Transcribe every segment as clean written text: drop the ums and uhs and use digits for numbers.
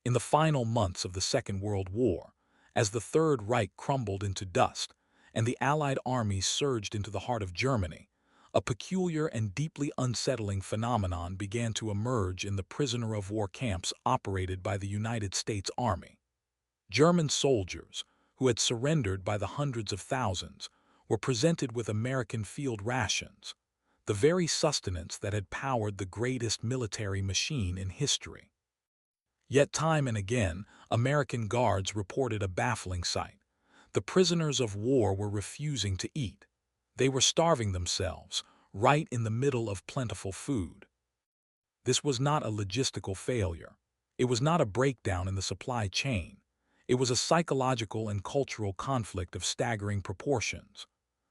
In the final months of the Second World War, as the Third Reich crumbled into dust and the Allied armies surged into the heart of Germany, a peculiar and deeply unsettling phenomenon began to emerge in the prisoner of war camps operated by the United States Army. German soldiers, who had surrendered by the hundreds of thousands, were presented with American field rations, the very sustenance that had powered the greatest military machine in history. Yet time and again, American guards reported a baffling sight. The prisoners of war were refusing to eat. They were starving themselves, right in the middle of plentiful food. This was not a logistical failure. It was not a breakdown in the supply chain. It was a psychological and cultural conflict of staggering proportions.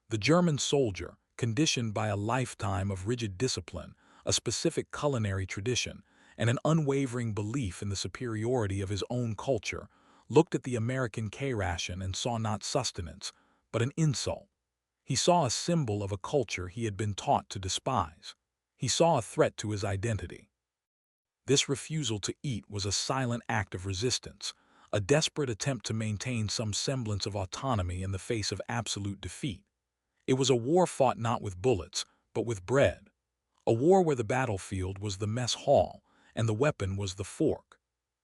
The German soldier, conditioned by a lifetime of rigid discipline, a specific culinary tradition, and an unwavering belief in the superiority of his own culture, looked at the American K-ration and saw not sustenance, but an insult. He saw a symbol of a culture he had been taught to despise. He saw a threat to his identity. This refusal to eat was a silent act of resistance, a desperate attempt to maintain some semblance of autonomy in the face of absolute defeat. It was a war fought not with bullets, but with bread. A war where the battlefield was the mess hall and the weapon was the fork.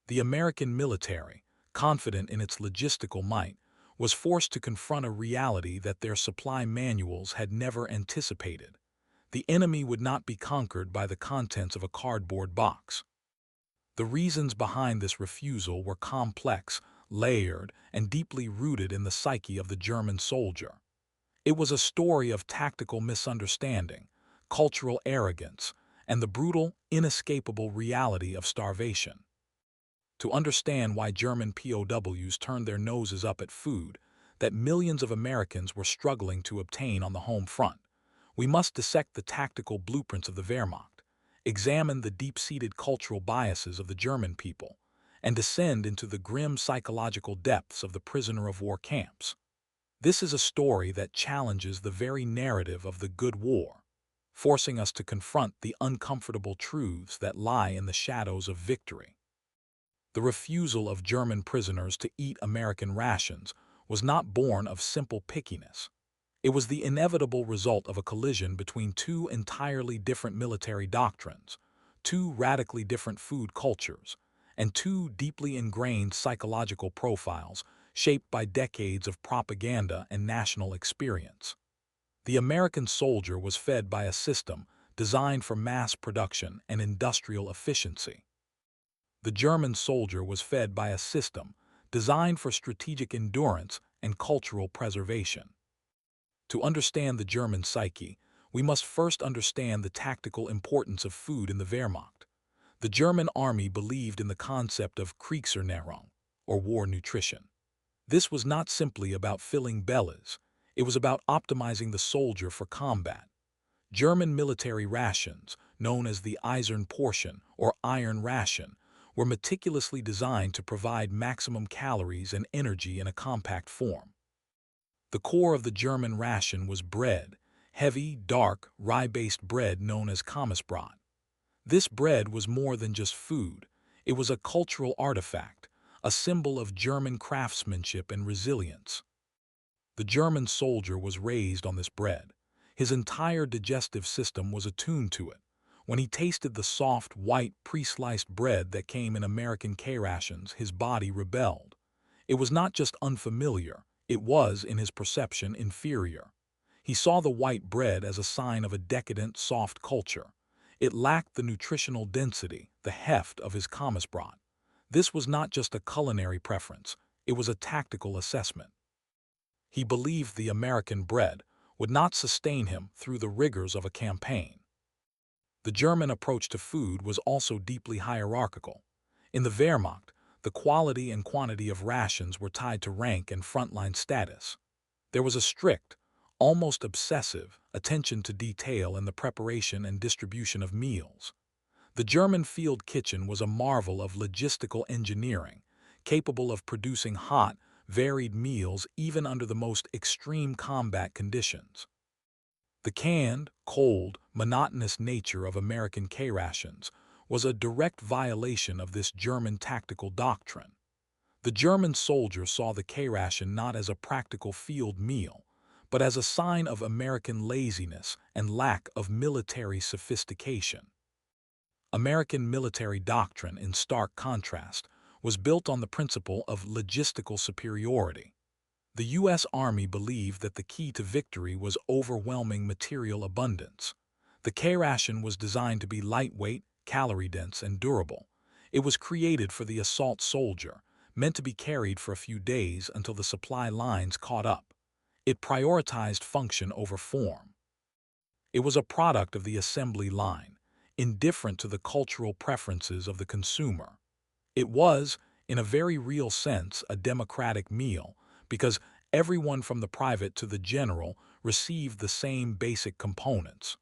The American military, confident in its logistical might, was forced to confront a reality that their supply manuals had never anticipated. The enemy would not be conquered by the contents of a cardboard box. The reasons behind this refusal were complex, layered, and deeply rooted in the psyche of the German soldier. It was a story of tactical misunderstanding, cultural arrogance, and the brutal, inescapable reality of starvation. To understand why German POWs turned their noses up at food that millions of Americans were struggling to obtain on the home front, we must dissect the tactical blueprints of the Wehrmacht, examine the deep-seated cultural biases of the German people, and descend into the grim psychological depths of the prisoner of war camps. This is a story that challenges the very narrative of the good war, forcing us to confront the uncomfortable truths that lie in the shadows of victory. The refusal of German prisoners to eat American rations was not born of simple pickiness. It was the inevitable result of a collision between two entirely different military doctrines, two radically different food cultures, and two deeply ingrained psychological profiles shaped by decades of propaganda and national experience. The American soldier was fed by a system designed for mass production and industrial efficiency. The German soldier was fed by a system designed for strategic endurance and cultural preservation. To understand the German psyche, we must first understand the tactical importance of food in the Wehrmacht. The German army believed in the concept of Kriegsernährung, or war nutrition. This was not simply about filling bellies, it was about optimizing the soldier for combat. German military rations, known as the Eisern portion or iron ration, were meticulously designed to provide maximum calories and energy in a compact form. The core of the German ration was bread, heavy, dark, rye-based bread known as Kommissbrot. This bread was more than just food, it was a cultural artifact, a symbol of German craftsmanship and resilience. The German soldier was raised on this bread. His entire digestive system was attuned to it. When he tasted the soft, white, pre-sliced bread that came in American K-rations, his body rebelled. It was not just unfamiliar, it was, in his perception, inferior. He saw the white bread as a sign of a decadent, soft culture. It lacked the nutritional density, the heft of his Kommissbrot. This was not just a culinary preference, it was a tactical assessment. He believed the American bread would not sustain him through the rigors of a campaign. The German approach to food was also deeply hierarchical. In the Wehrmacht, the quality and quantity of rations were tied to rank and frontline status. There was a strict, almost obsessive, attention to detail in the preparation and distribution of meals. The German field kitchen was a marvel of logistical engineering, capable of producing hot, varied meals even under the most extreme combat conditions. The canned, cold, monotonous nature of American K-rations was a direct violation of this German tactical doctrine. The German soldier saw the K-ration not as a practical field meal, but as a sign of American laziness and lack of military sophistication. American military doctrine, in stark contrast, was built on the principle of logistical superiority. The U.S. Army believed that the key to victory was overwhelming material abundance. The K-ration was designed to be lightweight, calorie-dense, and durable. It was created for the assault soldier, meant to be carried for a few days until the supply lines caught up. It prioritized function over form. It was a product of the assembly line, indifferent to the cultural preferences of the consumer. It was, in a very real sense, a democratic meal, because everyone from the private to the general received the same basic components.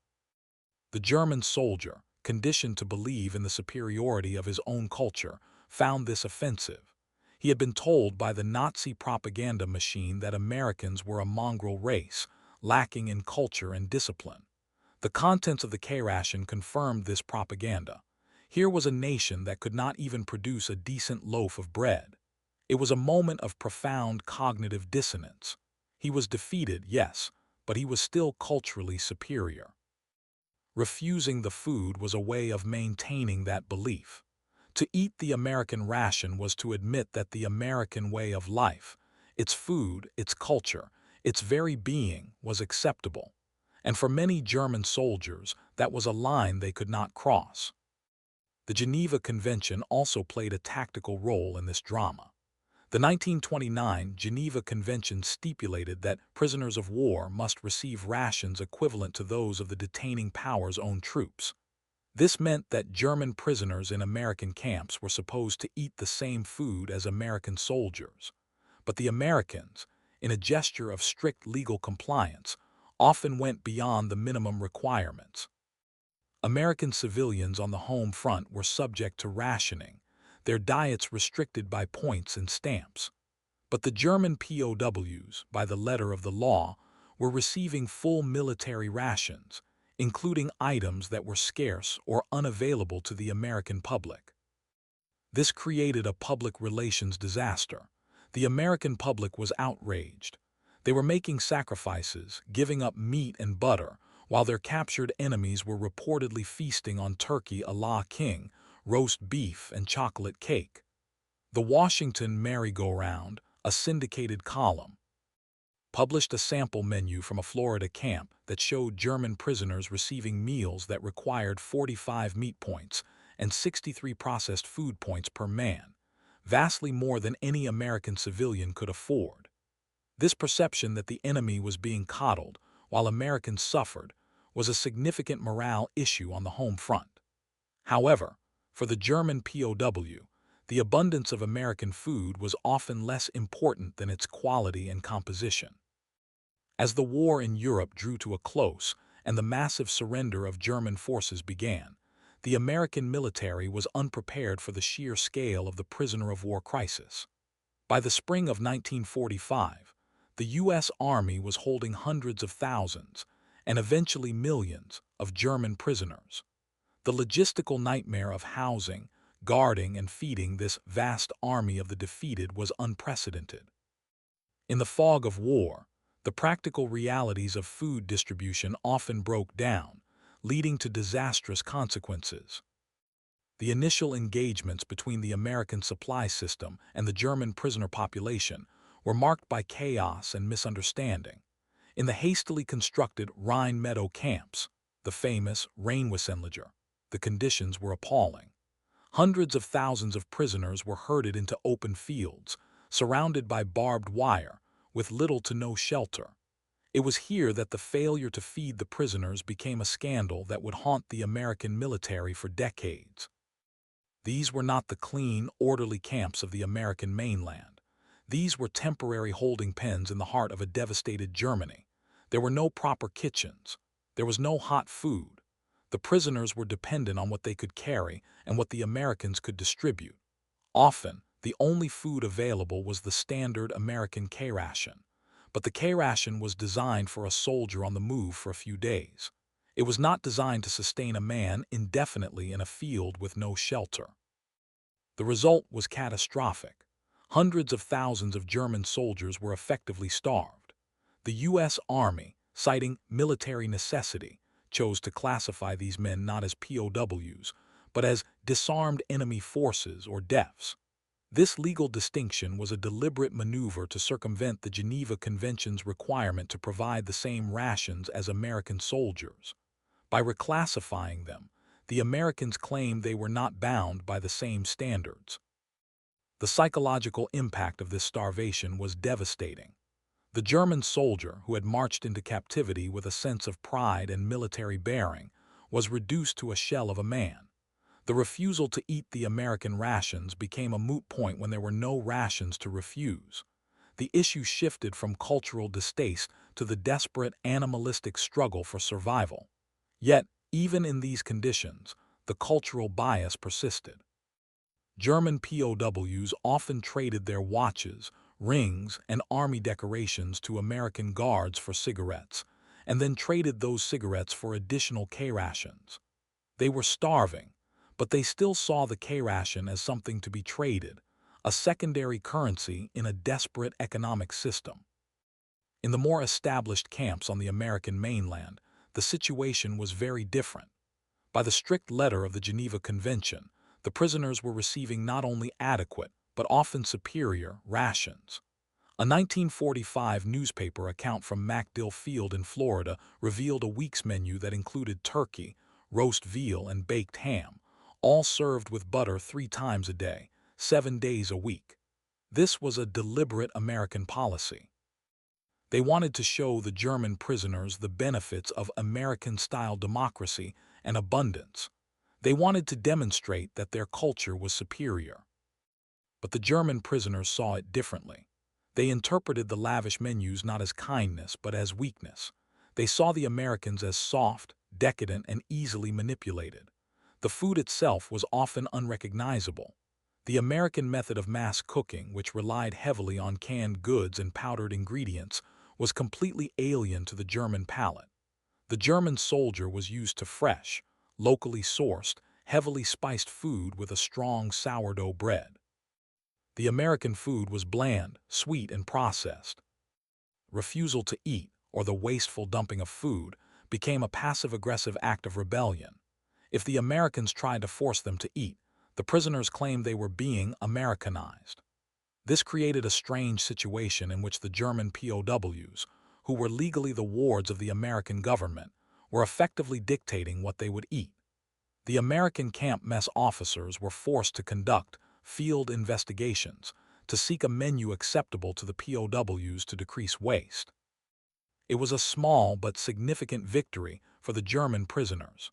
The German soldier, conditioned to believe in the superiority of his own culture, found this offensive. He had been told by the Nazi propaganda machine that Americans were a mongrel race, lacking in culture and discipline. The contents of the K-ration confirmed this propaganda. Here was a nation that could not even produce a decent loaf of bread. It was a moment of profound cognitive dissonance. He was defeated, yes, but he was still culturally superior. Refusing the food was a way of maintaining that belief. To eat the American ration was to admit that the American way of life, its food, its culture, its very being, was acceptable. And for many German soldiers, that was a line they could not cross. The Geneva Convention also played a tactical role in this drama. The 1929 Geneva Convention stipulated that prisoners of war must receive rations equivalent to those of the detaining power's own troops. This meant that German prisoners in American camps were supposed to eat the same food as American soldiers. But the Americans, in a gesture of strict legal compliance, often went beyond the minimum requirements. American civilians on the home front were subject to rationing, their diets restricted by points and stamps. But the German POWs, by the letter of the law, were receiving full military rations, including items that were scarce or unavailable to the American public. This created a public relations disaster. The American public was outraged. They were making sacrifices, giving up meat and butter, while their captured enemies were reportedly feasting on turkey a la king, roast beef, and chocolate cake. The Washington Merry-Go-Round, a syndicated column, published a sample menu from a Florida camp that showed German prisoners receiving meals that required 45 meat points and 63 processed food points per man, vastly more than any American civilian could afford. This perception that the enemy was being coddled while Americans suffered was a significant morale issue on the home front. However, for the German POW, the abundance of American food was often less important than its quality and composition. As the war in Europe drew to a close and the massive surrender of German forces began, the American military was unprepared for the sheer scale of the prisoner of war crisis. By the spring of 1945, the U.S. Army was holding hundreds of thousands, and eventually millions, of German prisoners. The logistical nightmare of housing, guarding, and feeding this vast army of the defeated was unprecedented. In the fog of war, the practical realities of food distribution often broke down, leading to disastrous consequences. The initial engagements between the American supply system and the German prisoner population were marked by chaos and misunderstanding. In the hastily constructed Rhine Meadow Camps, the famous Rheinwiesenlager, the conditions were appalling. Hundreds of thousands of prisoners were herded into open fields, surrounded by barbed wire, with little to no shelter. It was here that the failure to feed the prisoners became a scandal that would haunt the American military for decades. These were not the clean, orderly camps of the American mainland. These were temporary holding pens in the heart of a devastated Germany. There were no proper kitchens. There was no hot food. The prisoners were dependent on what they could carry and what the Americans could distribute. Often, the only food available was the standard American K-ration. But the K-ration was designed for a soldier on the move for a few days. It was not designed to sustain a man indefinitely in a field with no shelter. The result was catastrophic. Hundreds of thousands of German soldiers were effectively starved. The U.S. Army, citing military necessity, chose to classify these men not as POWs, but as disarmed enemy forces or DEFs. This legal distinction was a deliberate maneuver to circumvent the Geneva Convention's requirement to provide the same rations as American soldiers. By reclassifying them, the Americans claimed they were not bound by the same standards. The psychological impact of this starvation was devastating. The German soldier, who had marched into captivity with a sense of pride and military bearing, was reduced to a shell of a man. The refusal to eat the American rations became a moot point when there were no rations to refuse. The issue shifted from cultural distaste to the desperate animalistic struggle for survival. Yet, even in these conditions, the cultural bias persisted. German POWs often traded their watches, rings, and army decorations to American guards for cigarettes, and then traded those cigarettes for additional K-rations. They were starving, but they still saw the K-ration as something to be traded, a secondary currency in a desperate economic system. In the more established camps on the American mainland, the situation was very different. By the strict letter of the Geneva Convention, the prisoners were receiving not only adequate, but often superior, rations. A 1945 newspaper account from MacDill Field in Florida revealed a week's menu that included turkey, roast veal, and baked ham, all served with butter 3 times a day, 7 days a week. This was a deliberate American policy. They wanted to show the German prisoners the benefits of American-style democracy and abundance. They wanted to demonstrate that their culture was superior. But the German prisoners saw it differently. They interpreted the lavish menus not as kindness but as weakness. They saw the Americans as soft, decadent, and easily manipulated. The food itself was often unrecognizable. The American method of mass cooking, which relied heavily on canned goods and powdered ingredients, was completely alien to the German palate. The German soldier was used to fresh, locally sourced, heavily spiced food with a strong sourdough bread. The American food was bland, sweet, and processed. Refusal to eat, or the wasteful dumping of food, became a passive-aggressive act of rebellion. If the Americans tried to force them to eat, the prisoners claimed they were being Americanized. This created a strange situation in which the German POWs, who were legally the wards of the American government, were effectively dictating what they would eat. The American camp mess officers were forced to conduct field investigations to seek a menu acceptable to the POWs to decrease waste. It was a small but significant victory for the German prisoners.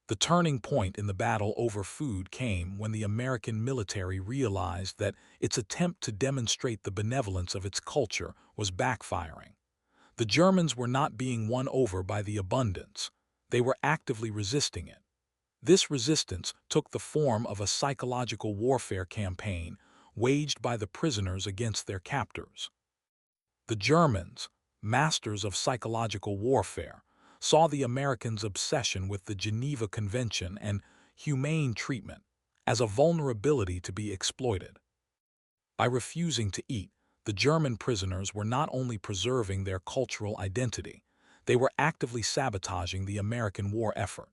The turning point in the battle over food came when the American military realized that its attempt to demonstrate the benevolence of its culture was backfiring. The Germans were not being won over by the abundance. They were actively resisting it. This resistance took the form of a psychological warfare campaign waged by the prisoners against their captors. The Germans, masters of psychological warfare, saw the Americans' obsession with the Geneva Convention and humane treatment as a vulnerability to be exploited. By refusing to eat, the German prisoners were not only preserving their cultural identity, they were actively sabotaging the American war effort.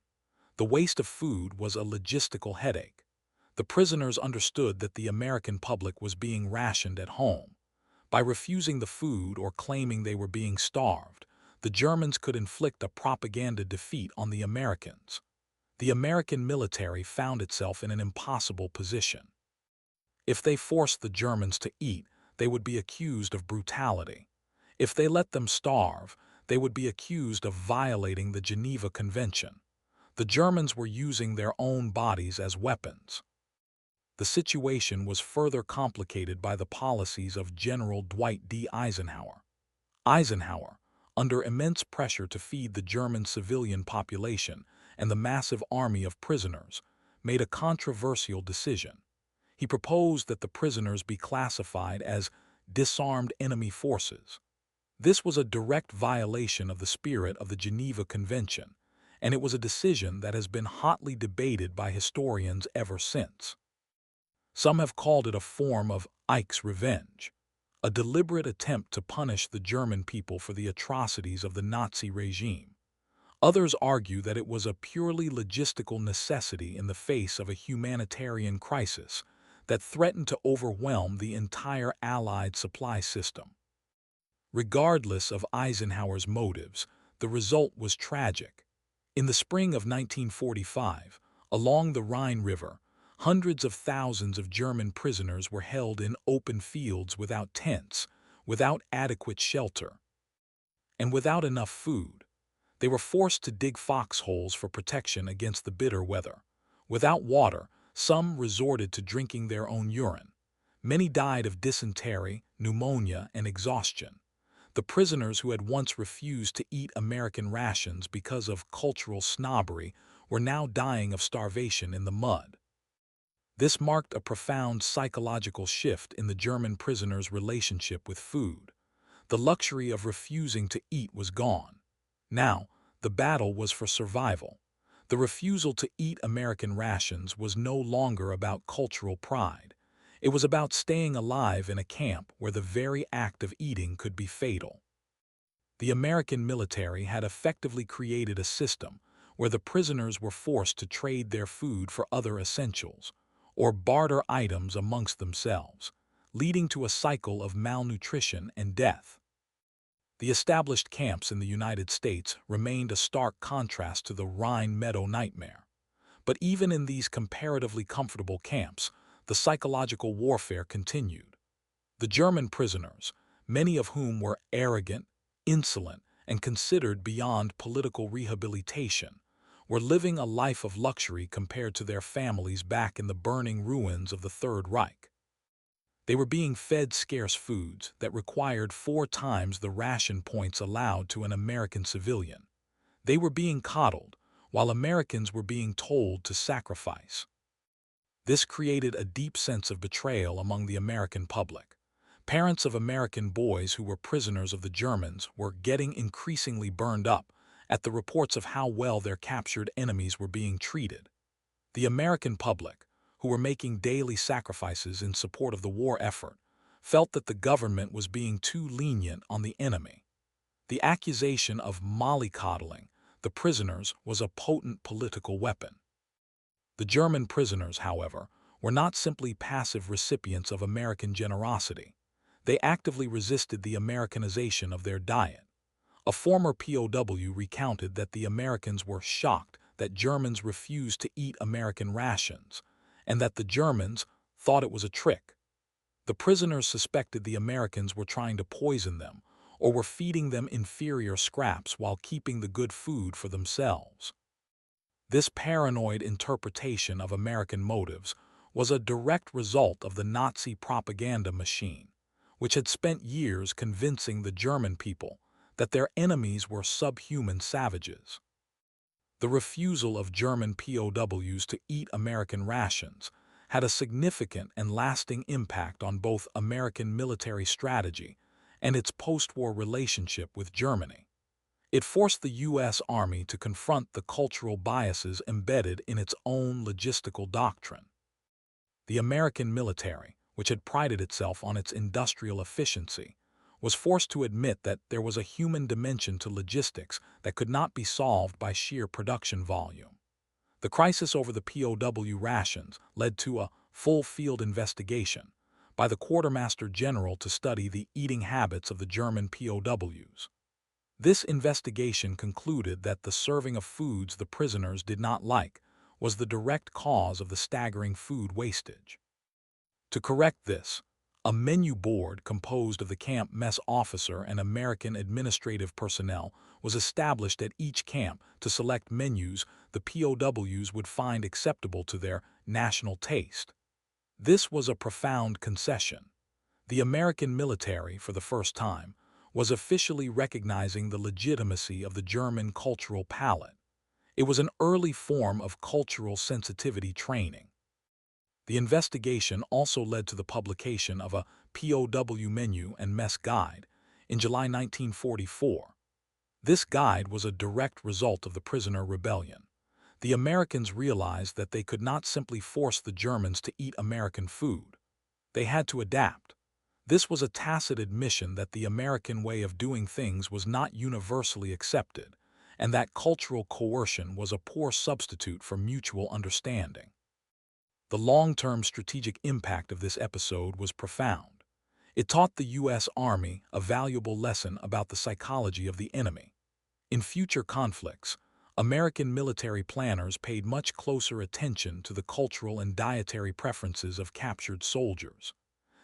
The waste of food was a logistical headache. The prisoners understood that the American public was being rationed at home. By refusing the food or claiming they were being starved, the Germans could inflict a propaganda defeat on the Americans. The American military found itself in an impossible position. If they forced the Germans to eat, they would be accused of brutality. If they let them starve, they would be accused of violating the Geneva Convention. The Germans were using their own bodies as weapons. The situation was further complicated by the policies of General Dwight D. Eisenhower. Eisenhower, under immense pressure to feed the German civilian population and the massive army of prisoners, made a controversial decision. He proposed that the prisoners be classified as disarmed enemy forces. This was a direct violation of the spirit of the Geneva Convention, and it was a decision that has been hotly debated by historians ever since. Some have called it a form of Eich's revenge, a deliberate attempt to punish the German people for the atrocities of the Nazi regime. Others argue that it was a purely logistical necessity in the face of a humanitarian crisis that threatened to overwhelm the entire Allied supply system. Regardless of Eisenhower's motives, the result was tragic. In the spring of 1945, along the Rhine River, hundreds of thousands of German prisoners were held in open fields without tents, without adequate shelter, and without enough food. They were forced to dig foxholes for protection against the bitter weather. Without water, some resorted to drinking their own urine. Many died of dysentery, pneumonia, and exhaustion. The prisoners who had once refused to eat American rations because of cultural snobbery were now dying of starvation in the mud. This marked a profound psychological shift in the German prisoners' relationship with food. The luxury of refusing to eat was gone. Now, the battle was for survival. The refusal to eat American rations was no longer about cultural pride. It was about staying alive in a camp where the very act of eating could be fatal. The American military had effectively created a system where the prisoners were forced to trade their food for other essentials, or barter items amongst themselves, leading to a cycle of malnutrition and death. The established camps in the United States remained a stark contrast to the Rhine Meadow nightmare. But even in these comparatively comfortable camps, the psychological warfare continued. The German prisoners, many of whom were arrogant, insolent, and considered beyond political rehabilitation, were living a life of luxury compared to their families back in the burning ruins of the Third Reich. They were being fed scarce foods that required 4 times the ration points allowed to an American civilian. They were being coddled, while Americans were being told to sacrifice. This created a deep sense of betrayal among the American public. Parents of American boys who were prisoners of the Germans were getting increasingly burned up at the reports of how well their captured enemies were being treated. The American public, who were making daily sacrifices in support of the war effort, felt that the government was being too lenient on the enemy. The accusation of mollycoddling the prisoners was a potent political weapon. The German prisoners, however, were not simply passive recipients of American generosity. They actively resisted the Americanization of their diet. A former POW recounted that the Americans were shocked that Germans refused to eat American rations, and that the Germans thought it was a trick. The prisoners suspected the Americans were trying to poison them, or were feeding them inferior scraps while keeping the good food for themselves. This paranoid interpretation of American motives was a direct result of the Nazi propaganda machine, which had spent years convincing the German people that their enemies were subhuman savages. The refusal of German POWs to eat American rations had a significant and lasting impact on both American military strategy and its post-war relationship with Germany. It forced the U.S. Army to confront the cultural biases embedded in its own logistical doctrine. The American military, which had prided itself on its industrial efficiency, was forced to admit that there was a human dimension to logistics that could not be solved by sheer production volume. The crisis over the POW rations led to a full-field investigation by the Quartermaster General to study the eating habits of the German POWs. This investigation concluded that the serving of foods the prisoners did not like was the direct cause of the staggering food wastage. To correct this, a menu board composed of the camp mess officer and American administrative personnel was established at each camp to select menus the POWs would find acceptable to their national taste. This was a profound concession. The American military, for the first time, was officially recognizing the legitimacy of the German cultural palate. It was an early form of cultural sensitivity training. The investigation also led to the publication of a POW menu and mess guide in July 1944. This guide was a direct result of the prisoner rebellion. The Americans realized that they could not simply force the Germans to eat American food. They had to adapt. This was a tacit admission that the American way of doing things was not universally accepted, and that cultural coercion was a poor substitute for mutual understanding. The long-term strategic impact of this episode was profound. It taught the U.S. Army a valuable lesson about the psychology of the enemy. In future conflicts, American military planners paid much closer attention to the cultural and dietary preferences of captured soldiers.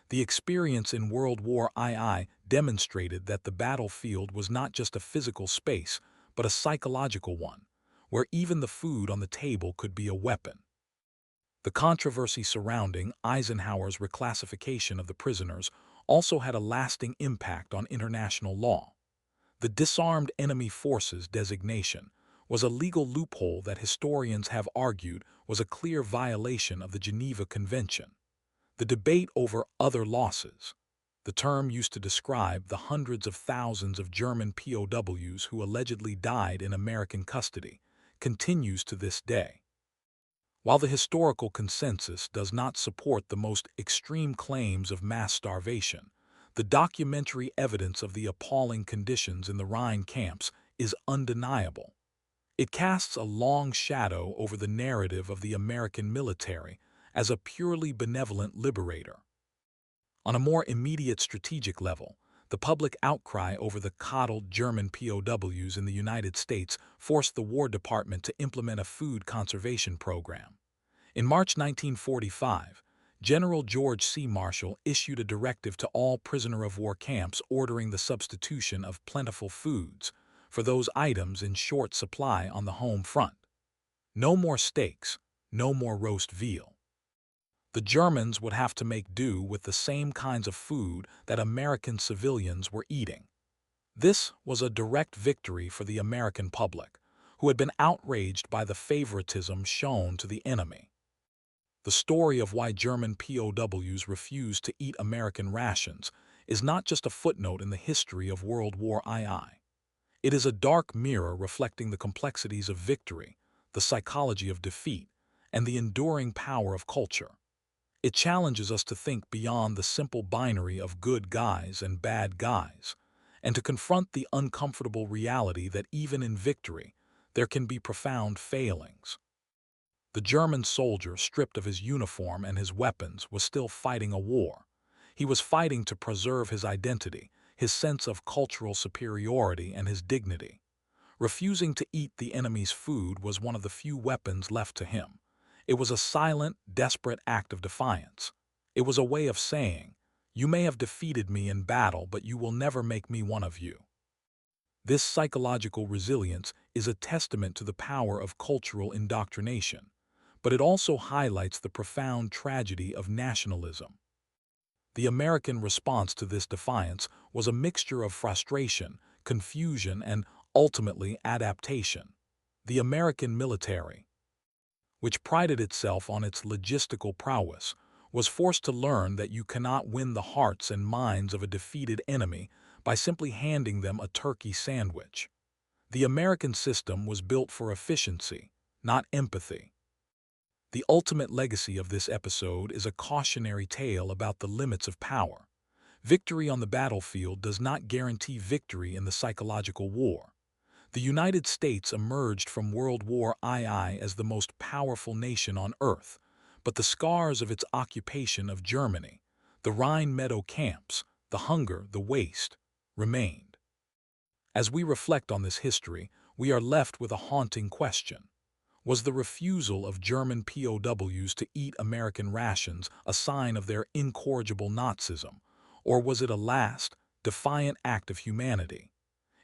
The experience in World War II demonstrated that the battlefield was not just a physical space, but a psychological one, where even the food on the table could be a weapon. The controversy surrounding Eisenhower's reclassification of the prisoners also had a lasting impact on international law. The disarmed enemy forces designation was a legal loophole that historians have argued was a clear violation of the Geneva Convention. The debate over other losses, the term used to describe the hundreds of thousands of German POWs who allegedly died in American custody, continues to this day. While the historical consensus does not support the most extreme claims of mass starvation, the documentary evidence of the appalling conditions in the Rhine camps is undeniable. It casts a long shadow over the narrative of the American military as a purely benevolent liberator. On a more immediate strategic level, the public outcry over the coddled German POWs in the United States forced the War Department to implement a food conservation program. In March 1945, General George C. Marshall issued a directive to all prisoner-of-war camps ordering the substitution of plentiful foods for those items in short supply on the home front. No more steaks, no more roast veal. The Germans would have to make do with the same kinds of food that American civilians were eating. This was a direct victory for the American public, who had been outraged by the favoritism shown to the enemy. The story of why German POWs refused to eat American rations is not just a footnote in the history of World War II. It is a dark mirror reflecting the complexities of victory, the psychology of defeat, and the enduring power of culture. It challenges us to think beyond the simple binary of good guys and bad guys, and to confront the uncomfortable reality that even in victory, there can be profound failings. The German soldier, stripped of his uniform and his weapons, was still fighting a war. He was fighting to preserve his identity, his sense of cultural superiority, and his dignity. Refusing to eat the enemy's food was one of the few weapons left to him. It was a silent, desperate act of defiance. It was a way of saying, "You may have defeated me in battle, but you will never make me one of you." This psychological resilience is a testament to the power of cultural indoctrination, but it also highlights the profound tragedy of nationalism. The American response to this defiance was a mixture of frustration, confusion, and, ultimately, adaptation. The American military, which prided itself on its logistical prowess, was forced to learn that you cannot win the hearts and minds of a defeated enemy by simply handing them a turkey sandwich. The American system was built for efficiency, not empathy. The ultimate legacy of this episode is a cautionary tale about the limits of power. Victory on the battlefield does not guarantee victory in the psychological war. The United States emerged from World War II as the most powerful nation on Earth, but the scars of its occupation of Germany, the Rhine Meadow Camps, the hunger, the waste, remained. As we reflect on this history, we are left with a haunting question. Was the refusal of German POWs to eat American rations a sign of their incorrigible Nazism, or was it a last, defiant act of humanity?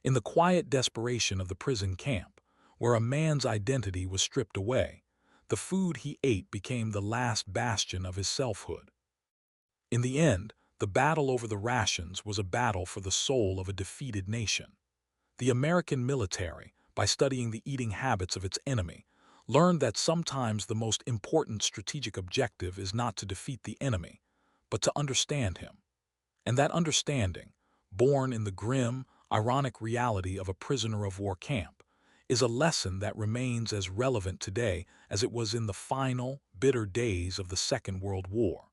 In the quiet desperation of the prison camp, where a man's identity was stripped away, the food he ate became the last bastion of his selfhood. In the end, the battle over the rations was a battle for the soul of a defeated nation. The American military, by studying the eating habits of its enemy, learned that sometimes the most important strategic objective is not to defeat the enemy, but to understand him. And that understanding, born in the grim, ironic reality of a prisoner of war camp, is a lesson that remains as relevant today as it was in the final, bitter days of the Second World War.